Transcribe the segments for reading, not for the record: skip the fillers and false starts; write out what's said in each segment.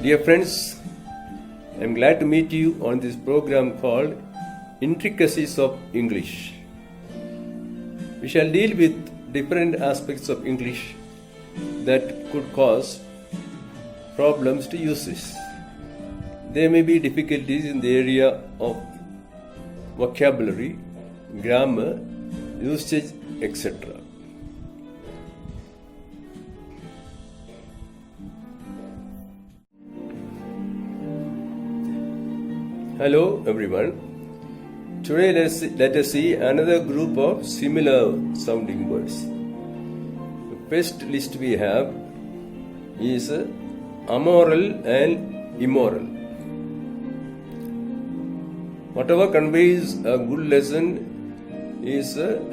Dear friends, I am glad to meet you on this program called Intricacies of English. We shall deal with different aspects of English that could cause problems to users. There may be difficulties in the area of vocabulary, grammar, usage, etc. Hello everyone. Today let us see another group of similar sounding words. The first list we have is amoral and immoral. Whatever conveys a good lesson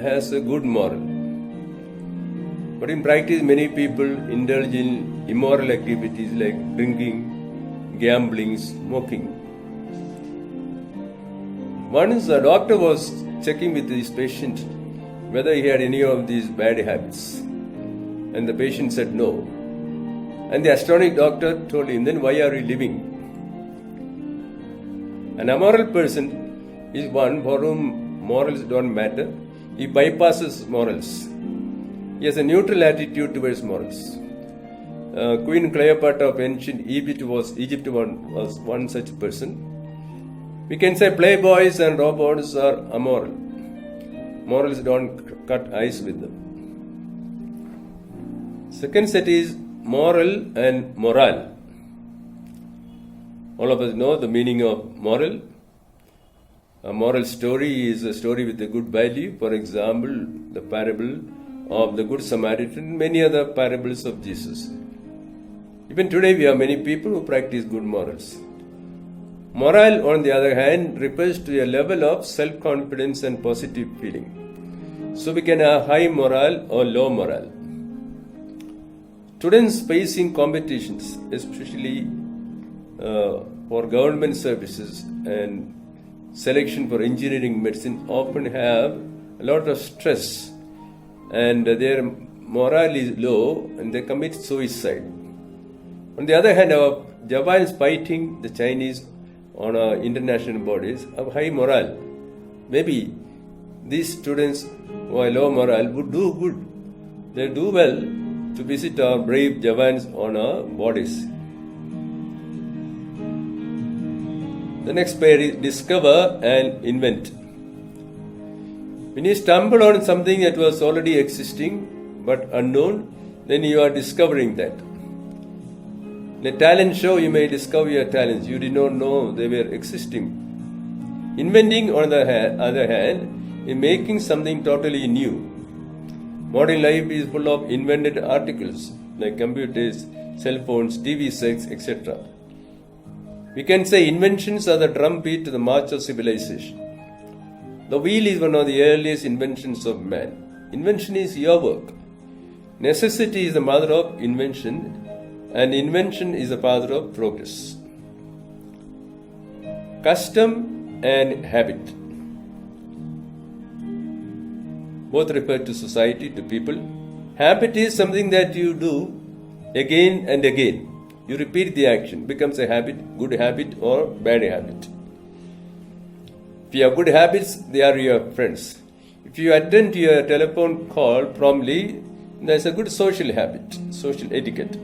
has a good moral. But in practice many people indulge in immoral activities like drinking, gambling, smoking. Once a doctor was checking with his patient whether he had any of these bad habits, and the patient said no. And the astonished doctor told him, then why are you living? An immoral person is one for whom morals don't matter. He bypasses morals. He has a neutral attitude towards morals. Queen Cleopatra of ancient Egypt was one such person. We can say playboys and robots are immoral. Morals don't cut ice with them. Second set is moral and moral. All of us know the meaning of moral. A moral story is a story with a good value. For example, the parable of the Good Samaritan and many other parables of Jesus. Even today we have many people who practice good morals. Moral, on the other hand, refers to a level of self-confidence and positive feeling. So we can have high moral or low moral. Students facing competitions, especially for government services and selection for engineering, medicine, often have a lot of stress and their morale is low and they commit suicide. On the other hand, our Japans fighting the Chinese on our international bodies have high morale. Maybe these students who are low morale would do good. They do well to visit our brave Javans on our bodies. The next pair is discover and invent. When you stumble on something that was already existing but unknown, then you are discovering that. In a talent show, you may discover your talents. You did not know they were existing. Inventing, on the other hand, is making something totally new. Modern life is full of invented articles like computers, cell phones, TV sets, etc. We can say inventions are the drumbeat to the march of civilization. The wheel is one of the earliest inventions of man. Invention is your work. Necessity is the mother of invention, and invention is the father of progress. Custom and habit both refer to society, to people. Habit is something that you do again and again. You repeat the action, becomes a habit, good habit or bad habit. If you have good habits, they are your friends. If you attend your telephone call promptly, that's a good social habit, social etiquette.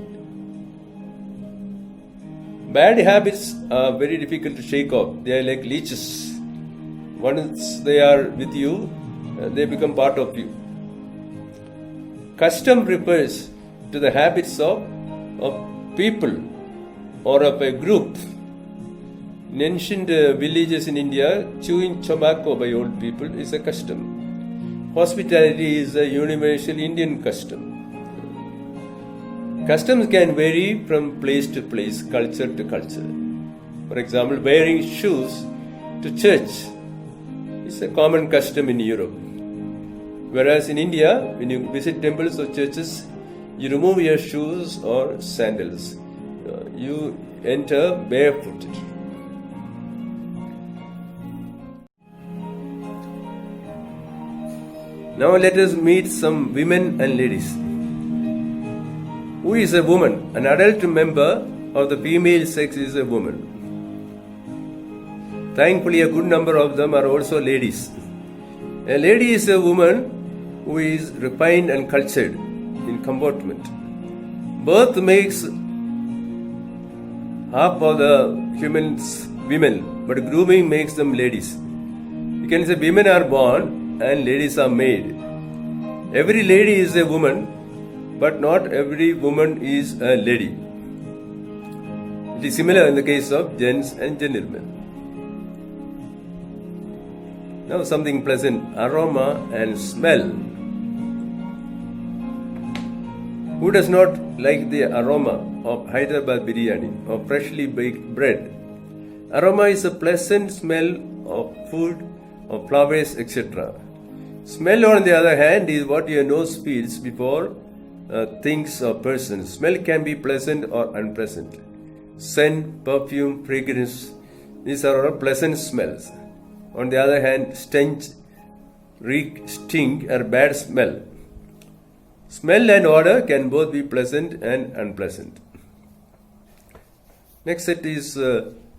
Bad habits are very difficult to shake off. They are like leeches. Once they are with you, they become part of you. Custom refers to the habits of people or of a group. In ancient villages in India, chewing tobacco by old people is a custom. Hospitality is a universal Indian custom. Customs can vary from place to place, culture to culture. For example, wearing shoes to church is a common custom in Europe. Whereas in India, when you visit temples or churches, you remove your shoes or sandals. You enter barefooted. Now let us meet some women and ladies. Who is a woman? An adult member of the female sex is a woman. Thankfully, a good number of them are also ladies. A lady is a woman who is refined and cultured in comportment. Birth makes half of the humans women, but grooming makes them ladies. You can say women are born and ladies are made. Every lady is a woman, but not every woman is a lady. It is similar in the case of gents and gentlemen. Now something pleasant, aroma and smell. Who does not like the aroma of Hyderabad biryani or freshly baked bread? Aroma is a pleasant smell of food, of flowers, etc. Smell, on the other hand, is what your nose feels before things or persons. Smell can be pleasant or unpleasant. Scent, perfume, fragrance, these are all pleasant smells. On the other hand, stench, reek, stink are bad smell. Smell and odor can both be pleasant and unpleasant. Next set is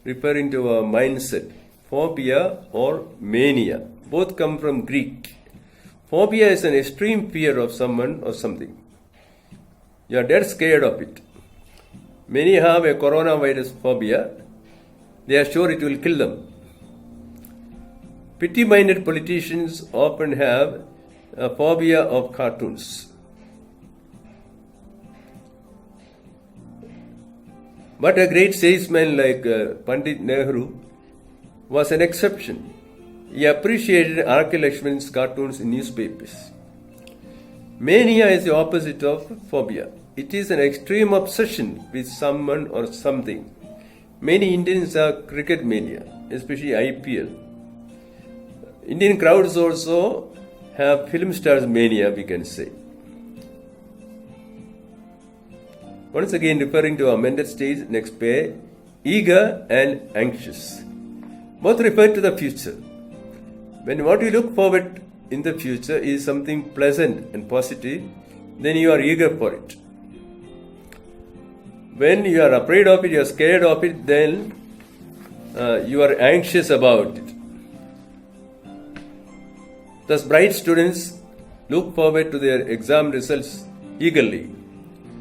referring to a mindset, phobia or mania. Both come from Greek. Phobia is an extreme fear of someone or something. You are dead scared of it. Many have a coronavirus phobia. They are sure it will kill them. Petty-minded politicians often have a phobia of cartoons. But a great statesman like Pandit Nehru was an exception. He appreciated R.K. Lakshman's cartoons in newspapers. Mania is the opposite of phobia. It is an extreme obsession with someone or something. Many Indians have cricket mania, especially IPL. Indian crowds also have film stars mania, we can say. Once again, referring to our mental state, next pair, eager and anxious. Both refer to the future. When what you look forward in the future is something pleasant and positive, then you are eager for it. When you are afraid of it, you are scared of it, then you are anxious about it. Thus, bright students look forward to their exam results eagerly,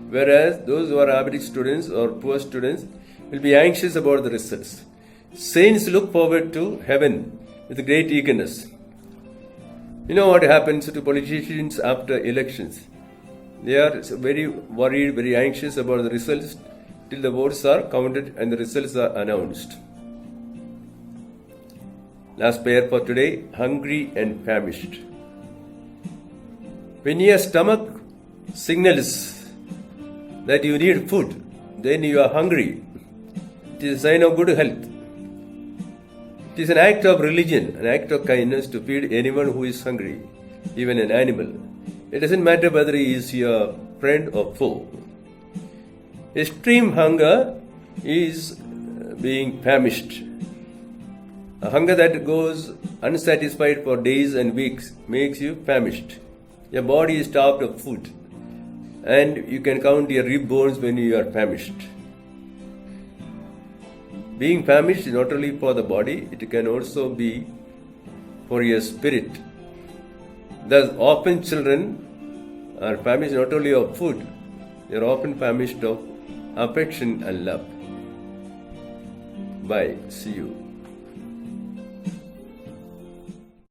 whereas those who are average students or poor students will be anxious about the results. Saints look forward to heaven with great eagerness. You know what happens to politicians after elections? They are very worried, very anxious about the results till the votes are counted and the results are announced. Last pair for today, hungry and famished. When your stomach signals that you need food, then you are hungry. It is a sign of good health. It is an act of religion, an act of kindness to feed anyone who is hungry, even an animal. It doesn't matter whether he is your friend or foe. Extreme hunger is being famished. A hunger that goes unsatisfied for days and weeks makes you famished. Your body is starved of food, and you can count your rib bones when you are famished. Being famished is not only for the body, it can also be for your spirit. Thus, often children are famished not only of food, they are often famished of affection and love. Bye. See you.